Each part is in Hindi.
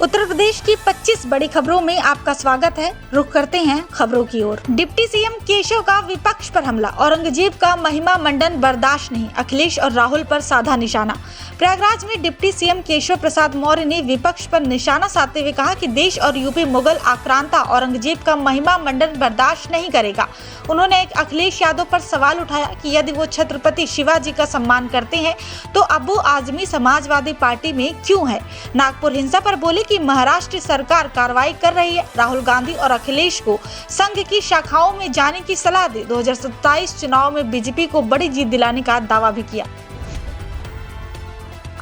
उत्तर प्रदेश की 25 बड़ी खबरों में आपका स्वागत है। रुख करते हैं खबरों की ओर। डिप्टी सीएम केशव का विपक्ष पर हमला। औरंगजेब का महिमा मंडन बर्दाश्त नहीं, अखिलेश और राहुल पर साधा निशाना। प्रयागराज में डिप्टी सीएम केशव प्रसाद मौर्य ने विपक्ष पर निशाना साधते हुए कहा कि देश और यूपी मुगल आक्रांता औरंगजेब का महिमा मंडन बर्दाश्त नहीं करेगा। उन्होंने एक अखिलेश यादव पर सवाल उठाया कि यदि वो छत्रपति शिवाजी का सम्मान करते हैं तो अबू आजमी समाजवादी पार्टी में क्यों है। नागपुर हिंसा पर बोले कि महाराष्ट्र सरकार कार्रवाई कर रही है। राहुल गांधी और अखिलेश को संघ की शाखाओं में जाने की सलाह दी। 2027 चुनाव में बीजेपी को बड़ी जीत दिलाने का दावा भी किया।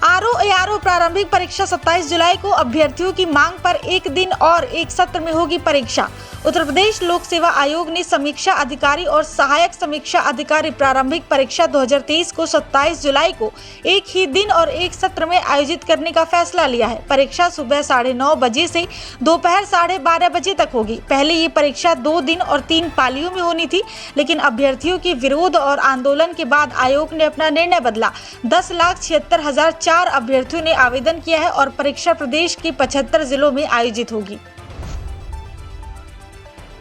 आरओ प्रारंभिक परीक्षा 27 जुलाई को। अभ्यर्थियों की मांग पर एक दिन और एक सत्र में होगी परीक्षा। उत्तर प्रदेश लोक सेवा आयोग ने समीक्षा अधिकारी और सहायक समीक्षा अधिकारी प्रारंभिक परीक्षा 2023 को 27 जुलाई को एक ही दिन और एक सत्र में आयोजित करने का फैसला लिया है। परीक्षा सुबह 9:30 बजे से दोपहर 12:30 बजे तक होगी। पहले ये परीक्षा 2 दिन और 3 पालियों में होनी थी, लेकिन अभ्यर्थियों के विरोध और आंदोलन के बाद आयोग ने अपना निर्णय बदला। 10,76,004 अभ्यर्थियों ने आवेदन किया है और परीक्षा प्रदेश के 75 जिलों में आयोजित होगी।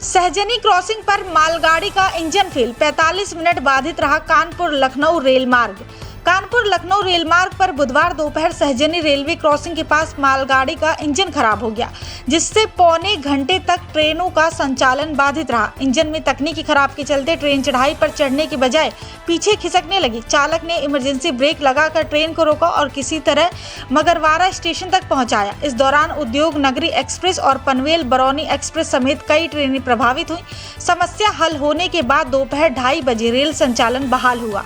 सहजनी क्रॉसिंग पर मालगाड़ी का इंजन फेल, 45 मिनट बाधित रहा कानपुर लखनऊ रेल मार्ग। कानपुर लखनऊ रेल मार्ग पर बुधवार दोपहर सहजनी रेलवे क्रॉसिंग के पास मालगाड़ी का इंजन खराब हो गया, जिससे पौने घंटे तक ट्रेनों का संचालन बाधित रहा। इंजन में तकनीकी खराब के चलते ट्रेन चढ़ाई पर चढ़ने के बजाय पीछे खिसकने लगी। चालक ने इमरजेंसी ब्रेक लगाकर ट्रेन को रोका और किसी तरह मगरवाड़ा स्टेशन तक पहुंचाया। इस दौरान उद्योग नगरी एक्सप्रेस और पनवेल बरौनी एक्सप्रेस समेत कई ट्रेनें प्रभावित हुई। समस्या हल होने के बाद दोपहर 2:30 बजे रेल संचालन बहाल हुआ।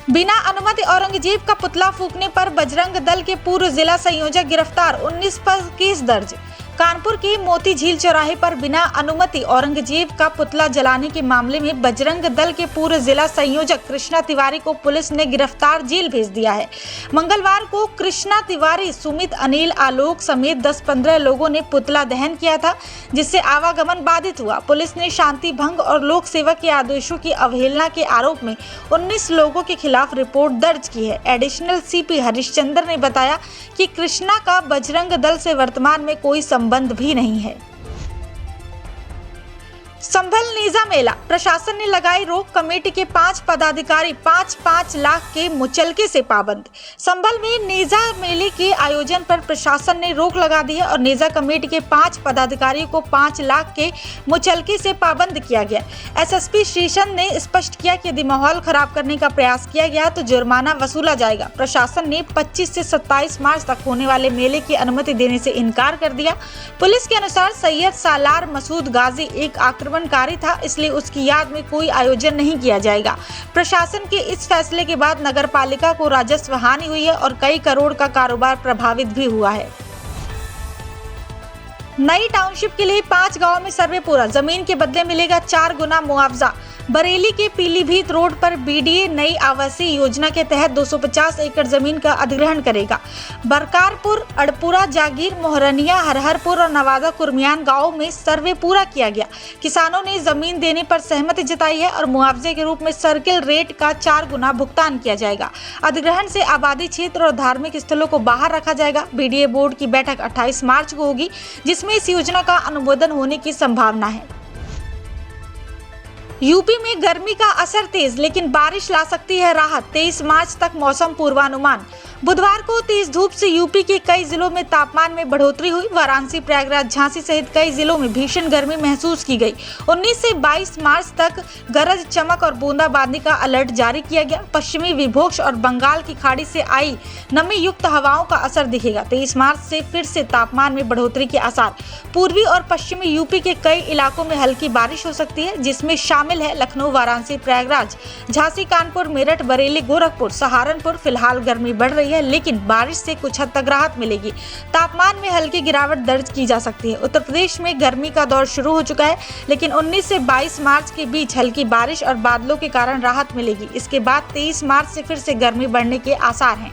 बिना अनुमति औरंगजेब का पुतला फूंकने पर बजरंग दल के पूर्व जिला संयोजक गिरफ्तार, 19 पर केस दर्ज। कानपुर के मोती झील चौराहे पर बिना अनुमति औरंगजेब का पुतला जलाने के मामले में बजरंग दल के पूर्व जिला संयोजक कृष्णा तिवारी को पुलिस ने गिरफ्तार जेल भेज दिया है। मंगलवार को कृष्णा तिवारी, सुमित, अनिल, आलोक समेत 10-15 लोगों ने पुतला दहन किया था, जिससे आवागमन बाधित हुआ। पुलिस ने शांति भंग और लोक सेवा के आदेशों की अवहेलना के आरोप में 19 लोगों के खिलाफ रिपोर्ट दर्ज की है। एडिशनल सीपी हरिश्चंद्र ने बताया कि कृष्णा का बजरंग दल से वर्तमान में कोई संबंध भी नहीं है। संभल नेजा मेला, प्रशासन ने लगाई रोक। कमेटी के 5 पदाधिकारी 5-5 लाख के मुचलके से पाबंद। संभल में नेजा मेले के आयोजन पर प्रशासन ने रोक लगा दी है और नेजा कमेटी के 5 पदाधिकारियों को 5 लाख के मुचलके से पाबंद किया गया। एसएसपी स्टेशन ने स्पष्ट किया कि यदि माहौल खराब करने का प्रयास किया गया तो जुर्माना वसूला जाएगा। प्रशासन ने 25 से 27 मार्च तक होने वाले मेले की अनुमति देने से इनकार कर दिया। पुलिस के अनुसार सैयद सालार मसूद गाजी एक आक्रमणकारी था, इसलिए उसकी याद में कोई आयोजन नहीं किया जाएगा। प्रशासन के इस फैसले के बाद नगरपालिका को राजस्व हानि हुई है और कई करोड़ का कारोबार प्रभावित भी हुआ है। नई टाउनशिप के लिए 5 गांवों में सर्वे पूरा, जमीन के बदले मिलेगा 4 गुना मुआवजा। बरेली के पीलीभीत रोड पर बीडीए नई आवासीय योजना के तहत 250 एकड़ जमीन का अधिग्रहण करेगा। बरकारपुर, अड़पुरा, जागीर, मोहरनिया, हरहरपुर और नवादा कुर्मियान गांवों में सर्वे पूरा किया गया। किसानों ने जमीन देने पर सहमति जताई है और मुआवजे के रूप में सर्किल रेट का 4 गुना भुगतान किया जाएगा। अधिग्रहण से आबादी क्षेत्र और धार्मिक स्थलों को बाहर रखा जाएगा। बीडीए बोर्ड की बैठक 28 मार्च को होगी, जिसमें इस योजना का अनुमोदन होने की संभावना है। यूपी में गर्मी का असर तेज, लेकिन बारिश ला सकती है राहत। 23 मार्च तक मौसम पूर्वानुमान। बुधवार को तेज धूप से यूपी के कई जिलों में तापमान में बढ़ोतरी हुई। वाराणसी, प्रयागराज, झांसी सहित कई जिलों में भीषण गर्मी महसूस की गई। 19 से 22 मार्च तक गरज, चमक और बूंदाबांदी का अलर्ट जारी किया गया। पश्चिमी विक्षोभ और बंगाल की खाड़ी से आई नमी युक्त हवाओं का असर दिखेगा। 23 मार्च से फिर से तापमान में बढ़ोतरी के आसार। पूर्वी और पश्चिमी यूपी के कई इलाकों में हल्की बारिश हो सकती है, जिसमें शामिल है लखनऊ, वाराणसी, प्रयागराज, झांसी, कानपुर, मेरठ, बरेली, गोरखपुर, सहारनपुर। फिलहाल गर्मी बढ़ रही है, लेकिन बारिश से कुछ हद तक राहत मिलेगी। तापमान में हल्की गिरावट दर्ज की जा सकती है। उत्तर प्रदेश में गर्मी का दौर शुरू हो चुका है, लेकिन 19 से 22 मार्च के बीच हल्की बारिश और बादलों के कारण राहत मिलेगी। इसके बाद 23 मार्च से फिर से गर्मी बढ़ने के आसार हैं।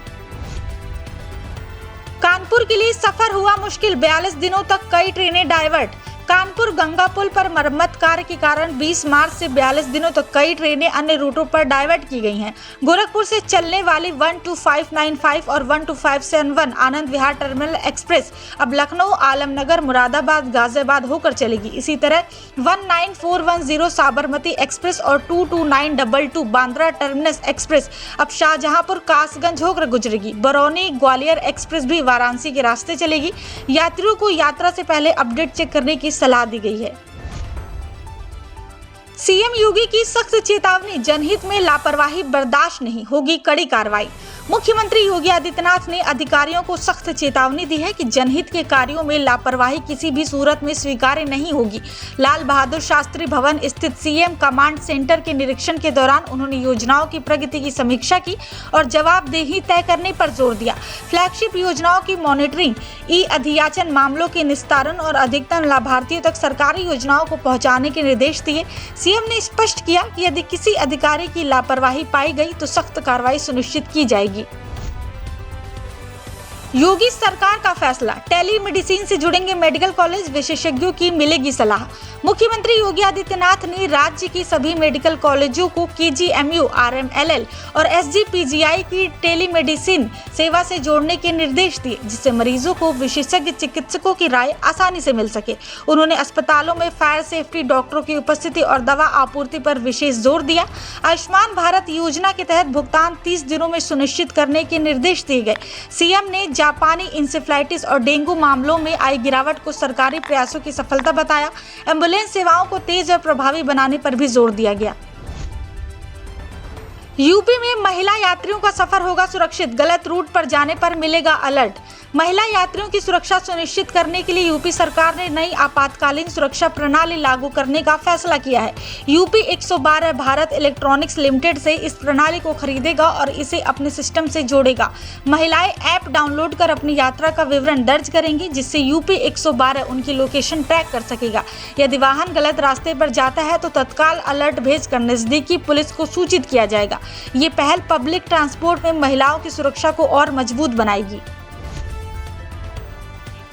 कानपुर के लिए सफर हुआ मुश्किल, 42 दिनों तक कई ट्रेनें डाइवर्ट। कानपुर गंगा पुल पर मरम्मत कार्य के कारण 20 मार्च से 42 दिनों तक कई ट्रेनें अन्य रूटों पर डाइवर्ट की गई हैं। गोरखपुर से चलने वाली 12595 और 12571 आनंद विहार टर्मिनल एक्सप्रेस अब लखनऊ, आलमनगर, मुरादाबाद, गाजियाबाद होकर चलेगी। इसी तरह 19410 साबरमती एक्सप्रेस और 22922 बांद्रा टर्मिनस एक्सप्रेस अब शाहजहांपुर, कासगंज होकर गुजरेगी। बरौनी ग्वालियर एक्सप्रेस भी वाराणसी के रास्ते चलेगी। यात्रियों को यात्रा से पहले अपडेट चेक करने की सलाह दी गई है। सीएम योगी की सख्त चेतावनी, जनहित में लापरवाही बर्दाश्त नहीं, होगी कड़ी कार्रवाई। मुख्यमंत्री योगी आदित्यनाथ ने अधिकारियों को सख्त चेतावनी दी है कि जनहित के कार्यों में लापरवाही किसी भी सूरत में स्वीकार्य नहीं होगी। लाल बहादुर शास्त्री भवन स्थित सीएम कमांड सेंटर के निरीक्षण के दौरान उन्होंने योजनाओं की प्रगति की समीक्षा की और जवाबदेही तय करने पर जोर दिया। फ्लैगशिप योजनाओं की मॉनिटरिंग, ई अधियाचन मामलों के निस्तारण और अधिकतम लाभार्थियों तक सरकारी योजनाओं को पहुंचाने के निर्देश दिए। सीएम ने स्पष्ट किया कि यदि किसी अधिकारी की लापरवाही पाई गई तो सख्त कार्रवाई सुनिश्चित की जाएगी। योगी सरकार का फैसला, टेलीमेडिसिन से जुड़ेंगे मेडिकल कॉलेज, विशेषज्ञों की मिलेगी सलाह। मुख्यमंत्री योगी आदित्यनाथ ने राज्य की सभी मेडिकल कॉलेजों को केजीएमयू, आरएमएलएल और एसजीपीजीआई की टेलीमेडिसिन सेवा से जोड़ने के निर्देश दिए, जिससे मरीजों को विशेषज्ञ चिकित्सकों की राय आसानी से मिल सके। उन्होंने अस्पतालों में फायर सेफ्टी, डॉक्टरों की उपस्थिति और दवा आपूर्ति पर विशेष जोर दिया। आयुष्मान भारत योजना के तहत भुगतान 30 दिनों में सुनिश्चित करने के निर्देश दिए गए। सीएम ने जापानी इंसेफ्लाइटिस और डेंगू मामलों में आई गिरावट को सरकारी प्रयासों की सफलता बताया। एम्बुलेंस सेवाओं को तेज और प्रभावी बनाने पर भी जोर दिया गया। यूपी में महिला यात्रियों का सफर होगा सुरक्षित, गलत रूट पर जाने पर मिलेगा अलर्ट। महिला यात्रियों की सुरक्षा सुनिश्चित करने के लिए यूपी सरकार ने नई आपातकालीन सुरक्षा प्रणाली लागू करने का फैसला किया है। यूपी 112 भारत इलेक्ट्रॉनिक्स लिमिटेड से इस प्रणाली को खरीदेगा और इसे अपने सिस्टम से जोड़ेगा। महिलाएं ऐप डाउनलोड कर अपनी यात्रा का विवरण दर्ज करेंगी, जिससे यूपी 112 उनकी लोकेशन ट्रैक कर सकेगा। यदि वाहन गलत रास्ते पर जाता है तो तत्काल अलर्ट भेजकर नजदीकी पुलिस को सूचित किया जाएगा। ये पहल पब्लिक ट्रांसपोर्ट में महिलाओं की सुरक्षा को और मजबूत बनाएगी।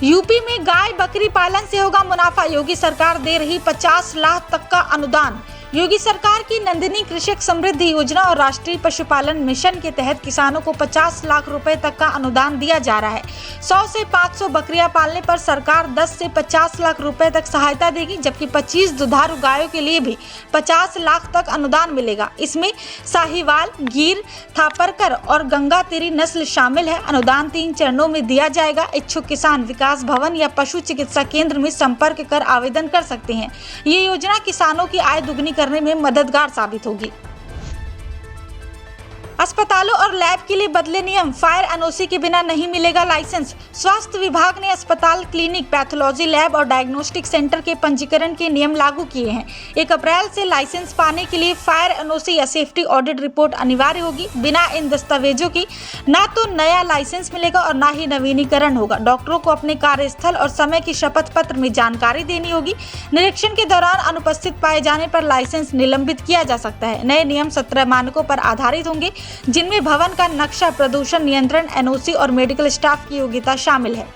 यूपी में गाय बकरी पालन से होगा मुनाफा, योगी सरकार दे रही 50 लाख तक का अनुदान। योगी सरकार की नंदिनी कृषक समृद्धि योजना और राष्ट्रीय पशुपालन मिशन के तहत किसानों को 50 लाख रुपए तक का अनुदान दिया जा रहा है। 100 से 500 बकरियां पालने पर सरकार 10 से 50 लाख रुपए तक सहायता देगी, जबकि 25 दुधारू गायों के लिए भी 50 लाख तक अनुदान मिलेगा। इसमें साहिवाल, गिर, थापरकर और गंगातीरी नस्ल शामिल है। अनुदान 3 चरणों में दिया जाएगा। इच्छुक किसान विकास भवन या पशु चिकित्सा केंद्र में संपर्क कर आवेदन कर सकते हैं। ये योजना किसानों की आय दुगनी करने में मददगार साबित होगी। अस्पतालों और लैब के लिए बदले नियम, फायर एनओसी के बिना नहीं मिलेगा लाइसेंस। स्वास्थ्य विभाग ने अस्पताल, क्लिनिक, पैथोलॉजी लैब और डायग्नोस्टिक सेंटर के पंजीकरण के नियम लागू किए हैं। 1 अप्रैल से लाइसेंस पाने के लिए फायर एनओसी या सेफ्टी ऑडिट रिपोर्ट अनिवार्य होगी। बिना इन दस्तावेजों की ना तो नया लाइसेंस मिलेगा और ना ही नवीनीकरण होगा। डॉक्टरों को अपने कार्यस्थल और समय की शपथ पत्र में जानकारी देनी होगी। निरीक्षण के दौरान अनुपस्थित पाए जाने पर लाइसेंस निलंबित किया जा सकता है। नए नियम 17 मानकों पर आधारित होंगे, जिनमें भवन का नक्शा, प्रदूषण नियंत्रण, एनओसी और मेडिकल स्टाफ की योग्यता शामिल है।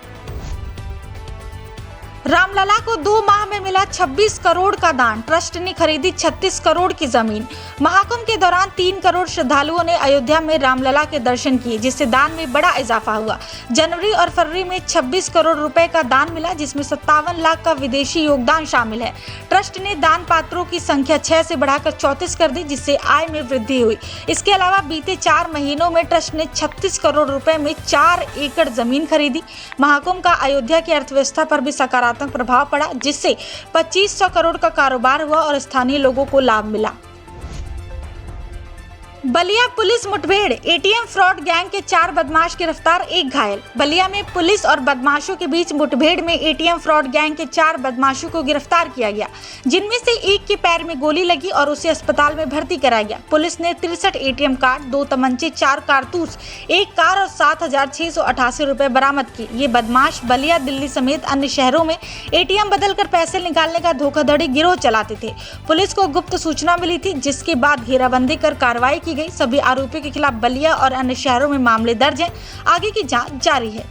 रामलला को 2 माह में मिला 26 करोड़ का दान, ट्रस्ट ने खरीदी 36 करोड़ की जमीन। महाकुंभ के दौरान 3 करोड़ श्रद्धालुओं ने अयोध्या में रामलला के दर्शन किए, जिससे दान में बड़ा इजाफा हुआ। जनवरी और फरवरी में 26 करोड़ रुपए का दान मिला, जिसमें 57 लाख का विदेशी योगदान शामिल है। ट्रस्ट ने दान पात्रों की संख्या 6 से बढ़ाकर 34 कर दी, जिससे आय में वृद्धि हुई। इसके अलावा बीते 4 महीनों में ट्रस्ट ने 36 करोड़ रुपए में 4 एकड़ जमीन खरीदी। महाकुंभ का अयोध्या की अर्थव्यवस्था पर भी सकारात्मक प्रभाव पड़ा, जिससे 2500 करोड़ का कारोबार हुआ और स्थानीय लोगों को लाभ मिला। बलिया पुलिस मुठभेड़, एटीएम फ्रॉड गैंग के 4 बदमाश गिरफ्तार, 1 घायल। बलिया में पुलिस और बदमाशों के बीच मुठभेड़ में एटीएम फ्रॉड गैंग के 4 बदमाशों को गिरफ्तार किया गया, जिनमें से एक के पैर में गोली लगी और उसे अस्पताल में भर्ती कराया गया। पुलिस ने 63 एटीएम कार्ड, 2 तमंचे, 4 कारतूस, 1 कार और 7,688 रुपए बरामद किए। ये बदमाश बलिया, दिल्ली समेत अन्य शहरों में एटीएम बदलकर पैसे निकालने का धोखाधड़ी गिरोह चलाते थे। पुलिस को गुप्त सूचना मिली थी, जिसके बाद घेराबंदी कर कार्रवाई की गई। सभी आरोपियों के खिलाफ बलिया और अन्य शहरों में मामले दर्ज हैं। आगे की जांच जारी है।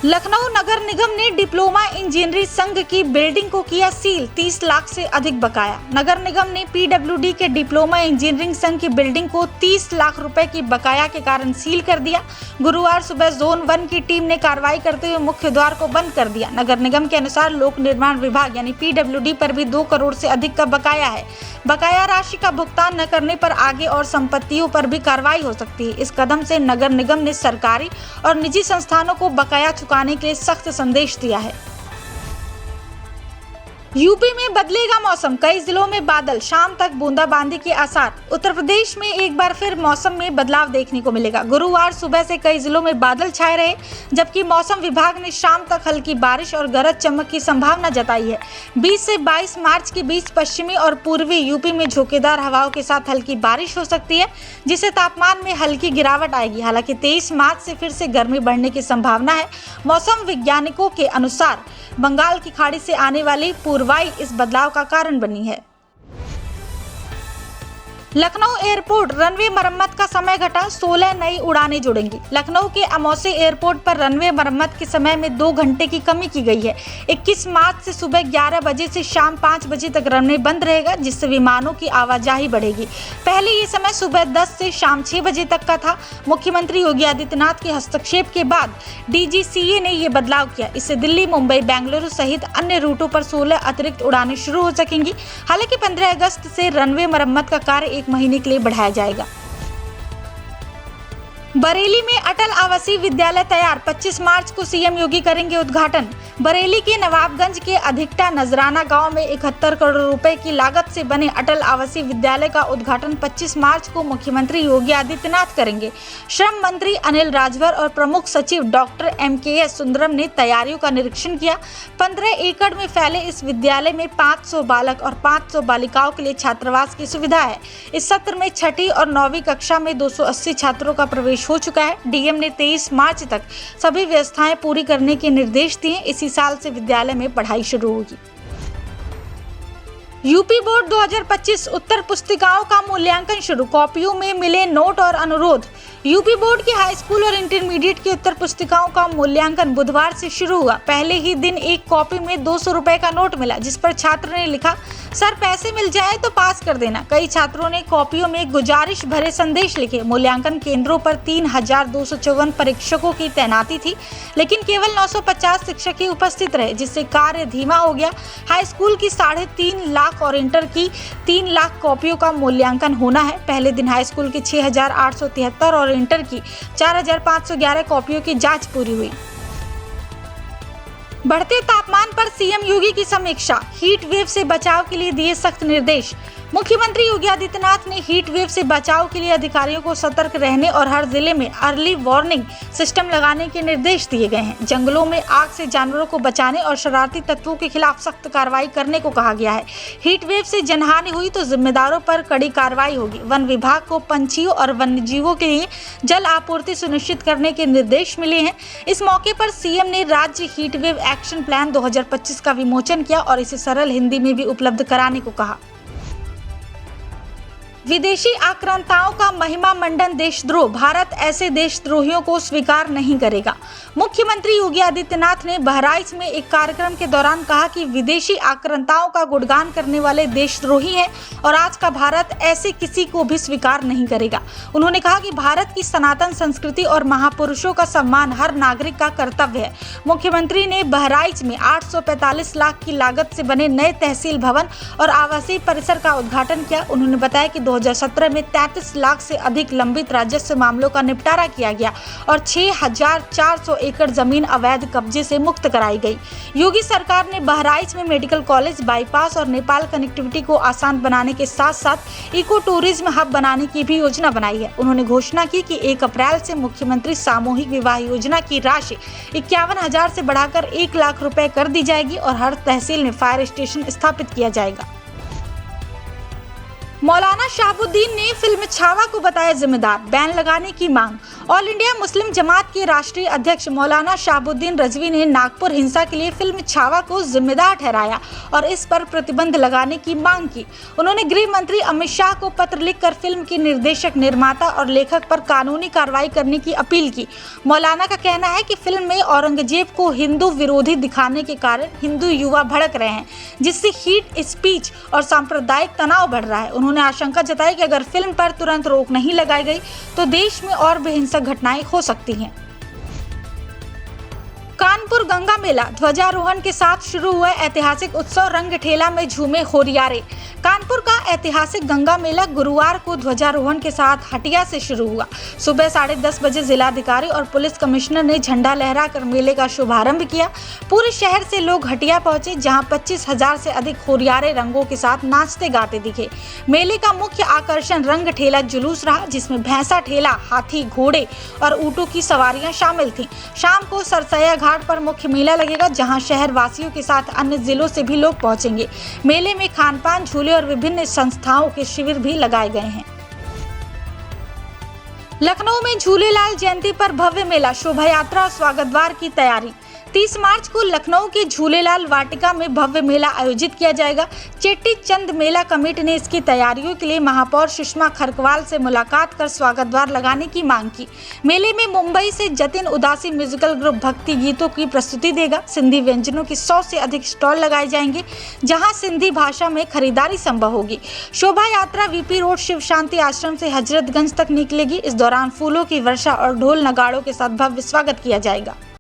लखनऊ नगर निगम ने डिप्लोमा इंजीनियरिंग संघ की बिल्डिंग को किया सील, 30 लाख से अधिक बकाया। नगर निगम ने पीडब्ल्यूडी के डिप्लोमा इंजीनियरिंग संघ की बिल्डिंग को 30 लाख रुपए की बकाया के कारण सील कर दिया। गुरुवार सुबह जोन 1 की टीम ने कार्रवाई करते हुए मुख्य द्वार को बंद कर दिया। नगर निगम के अनुसार लोक निर्माण विभाग यानी पीडब्ल्यूडी पर भी 2 करोड़ से अधिक का बकाया है। बकाया राशि का भुगतान न करने पर आगे और संपत्तियों पर भी कार्रवाई हो सकती है। इस कदम से नगर निगम ने सरकारी और निजी संस्थानों को बकाया चुकाने के लिए सख्त संदेश दिया है। यूपी में बदलेगा मौसम, कई जिलों में बादल, शाम तक बूंदाबांदी के आसार। उत्तर प्रदेश में एक बार फिर मौसम में बदलाव देखने को मिलेगा। गुरुवार सुबह से कई जिलों में बादल छाए रहे, जबकि मौसम विभाग ने शाम तक हल्की बारिश और गरज चमक की संभावना जताई है। 20 से 22 मार्च के बीच पश्चिमी और पूर्वी यूपी में झोंकेदार हवाओं के साथ हल्की बारिश हो सकती है, जिससे तापमान में हल्की गिरावट आएगी। हालांकि 23 मार्च से फिर से गर्मी बढ़ने की संभावना है। मौसम वैज्ञानिकों के अनुसार बंगाल की खाड़ी से आने वाली पूर्वाई इस बदलाव का कारण बनी है। लखनऊ एयरपोर्ट रनवे मरम्मत का समय घटा, 16 नई उड़ानें जुड़ेंगी। लखनऊ के अमौसी एयरपोर्ट पर रनवे मरम्मत के समय में 2 घंटे की कमी की गई है। 21 मार्च से सुबह 11 बजे से शाम 5 बजे तक रनवे बंद रहेगा, जिससे विमानों की आवाजाही बढ़ेगी। पहले ये समय सुबह 10 से शाम 6 बजे तक का था। मुख्यमंत्री योगी आदित्यनाथ के हस्तक्षेप के बाद डीजीसीए ने ये बदलाव किया। इससे दिल्ली, मुंबई, बेंगलुरु सहित अन्य रूटों पर 16 अतिरिक्त उड़ानें शुरू हो सकेंगी। हालांकि 15 अगस्त से रनवे मरम्मत का कार्य 1 महीने के लिए बढ़ाया जाएगा। बरेली में अटल आवासीय विद्यालय तैयार, 25 मार्च को सीएम योगी करेंगे उद्घाटन। बरेली के नवाबगंज के अधिकटा नजराना गांव में 71 करोड़ रुपए की लागत से बने अटल आवासीय विद्यालय का उद्घाटन 25 मार्च को मुख्यमंत्री योगी आदित्यनाथ करेंगे। श्रम मंत्री अनिल राजभर और प्रमुख सचिव डॉक्टर MKS सुंदरम ने तैयारियों का निरीक्षण किया। 15 एकड़ में फैले इस विद्यालय में 500 बालक और 500 बालिकाओं के लिए छात्रावास की सुविधा है। इस सत्र में 6ठी और 9वीं कक्षा में 280 छात्रों का प्रवेश हो चुका है। डीएम ने 23 मार्च तक सभी व्यवस्थाएं पूरी करने के निर्देश दिए। इसी साल से विद्यालय में पढ़ाई शुरू होगी। यूपी बोर्ड 2025 उत्तर पुस्तिकाओं का मूल्यांकन शुरू, कॉपियों में मिले नोट और अनुरोध। यूपी बोर्ड की हाई स्कूल और इंटरमीडिएट की उत्तर पुस्तिकाओं का मूल्यांकन बुधवार से शुरू हुआ। पहले ही दिन एक कॉपी में 200 रुपए का नोट मिला, जिस पर छात्र ने लिखा, सर पैसे मिल जाए तो पास कर देना। कई छात्रों ने कॉपियों में गुजारिश भरे संदेश लिखे। मूल्यांकन केंद्रों पर 3254 परीक्षकों की तैनाती थी, लेकिन केवल 950 शिक्षक ही उपस्थित रहे, जिससे कार्य धीमा हो गया। हाई स्कूल की 3.5 लाख और इंटर की 3 लाख कॉपियों का मूल्यांकन होना है। पहले दिन हाई स्कूल की 6873 और इंटर की 4511 कॉपियों की जांच पूरी हुई। बढ़ते तापमान पर सीएम योगी की समीक्षा, हीट वेव से बचाव के लिए दिए सख्त निर्देश। मुख्यमंत्री योगी आदित्यनाथ ने हीट वेव से बचाव के लिए अधिकारियों को सतर्क रहने और हर जिले में अर्ली वार्निंग सिस्टम लगाने के निर्देश दिए गए हैं। जंगलों में आग से जानवरों को बचाने और शरारती तत्वों के खिलाफ सख्त कार्रवाई करने को कहा गया है। हीट वेव से जनहानि हुई तो जिम्मेदारों पर कड़ी कार्रवाई होगी। वन विभाग को पंछियों और वन्यजीवों के लिए जल आपूर्ति सुनिश्चित करने के निर्देश मिले हैं। इस मौके पर सीएम ने राज्य हीट वेव एक्शन प्लान 2025 का विमोचन किया और इसे सरल हिंदी में भी उपलब्ध कराने को कहा। विदेशी आक्रांताओं का महिमा मंडन देशद्रोह, भारत ऐसे देशद्रोहियों को स्वीकार नहीं करेगा। मुख्यमंत्री योगी आदित्यनाथ ने बहराइच में एक कार्यक्रम के दौरान कहा कि विदेशी आक्रांताओं का गुणगान करने वाले देशद्रोही हैं और आज का भारत ऐसे किसी को भी स्वीकार नहीं करेगा। उन्होंने कहा कि भारत की सनातन संस्कृति और महापुरुषों का सम्मान हर नागरिक का कर्तव्य है। मुख्यमंत्री ने बहराइच में 845 लाख की लागत से बने नए तहसील भवन और आवासीय परिसर का उद्घाटन किया। उन्होंने बताया कि 2017 में 33 लाख से अधिक लंबित राजस्व मामलों का निपटारा किया गया और 6400 एकड़ जमीन अवैध कब्जे से मुक्त कराई गई। योगी सरकार ने बहराइच में मेडिकल कॉलेज, बाईपास और नेपाल कनेक्टिविटी को आसान बनाने के साथ साथ इको टूरिज्म हब बनाने की भी योजना बनाई है। उन्होंने घोषणा की कि 1 अप्रैल से मुख्यमंत्री सामूहिक विवाह योजना की राशि 51,000 से बढ़ाकर 1 लाख रुपए कर दी जाएगी और हर तहसील में फायर स्टेशन स्थापित किया जाएगा। मौलाना शहाबुद्दीन ने फिल्म छावा को बताया जिम्मेदार, बैन लगाने की मांग। ऑल इंडिया मुस्लिम जमात के राष्ट्रीय अध्यक्ष मौलाना शहाबुद्दीन रजवी ने नागपुर हिंसा के लिए फिल्म छावा को जिम्मेदार ठहराया और इस पर प्रतिबंध लगाने की मांग की। उन्होंने गृह मंत्री अमित शाह को पत्र लिखकर फिल्म के निर्देशक, निर्माता और लेखक पर कानूनी कार्रवाई करने की अपील की। मौलाना का कहना है कि फिल्म में औरंगजेब को हिंदू विरोधी दिखाने के कारण हिंदू युवा भड़क रहे हैं, जिससे हीट स्पीच और सांप्रदायिक तनाव बढ़ रहा है। उन्होंने आशंका जताई कि अगर फिल्म पर तुरंत रोक नहीं लगाई गई तो देश में और भी हिंसक घटनाएं हो सकती हैं। कानपुर गंगा मेला ध्वजारोहण के साथ शुरू हुआ ऐतिहासिक उत्सव, रंग ठेला में झूमे होरियारे। कानपुर का ऐतिहासिक गंगा मेला गुरुवार को ध्वजारोहण के साथ हटिया से शुरू हुआ। सुबह 10:30 बजे जिलाधिकारी और पुलिस कमिश्नर ने झंडा लहराकर मेले का शुभारंभ किया। पूरे शहर से लोग हटिया पहुंचे, जहां 25,000 से अधिक होरियारे रंगों के साथ नाचते गाते दिखे। मेले का मुख्य आकर्षण रंग ठेला जुलूस रहा, जिसमें भैंसा ठेला, हाथी, घोड़े और ऊँटों की सवारियां शामिल थीं। शाम को सरसैया घाट पर मुख्य मेला लगेगा, जहां शहर वासियों के साथ अन्य जिलों से भी लोग पहुंचेंगे। मेले में खानपान, झूले और विभिन्न संस्थाओं के शिविर भी लगाए गए हैं। लखनऊ में झूलेलाल जयंती पर भव्य मेला, शोभा यात्रा और स्वागत द्वार की तैयारी। 30 मार्च को लखनऊ के झूलेलाल वाटिका में भव्य मेला आयोजित किया जाएगा। चेट्टी चंद मेला कमेटी ने इसकी तैयारियों के लिए महापौर सुषमा खरकवाल से मुलाकात कर स्वागत द्वार लगाने की मांग की। मेले में मुंबई से जतिन उदासी म्यूजिकल ग्रुप भक्ति गीतों की प्रस्तुति देगा। सिंधी व्यंजनों की 100 से अधिक स्टॉल लगाए जाएंगे, जहां सिंधी भाषा में खरीदारी संभव होगी। शोभा यात्रा वीपी रोड शिव शांति आश्रम से हजरतगंज तक निकलेगी। इस दौरान फूलों की वर्षा और ढोल नगाड़ों के साथ भव्य स्वागत किया जाएगा।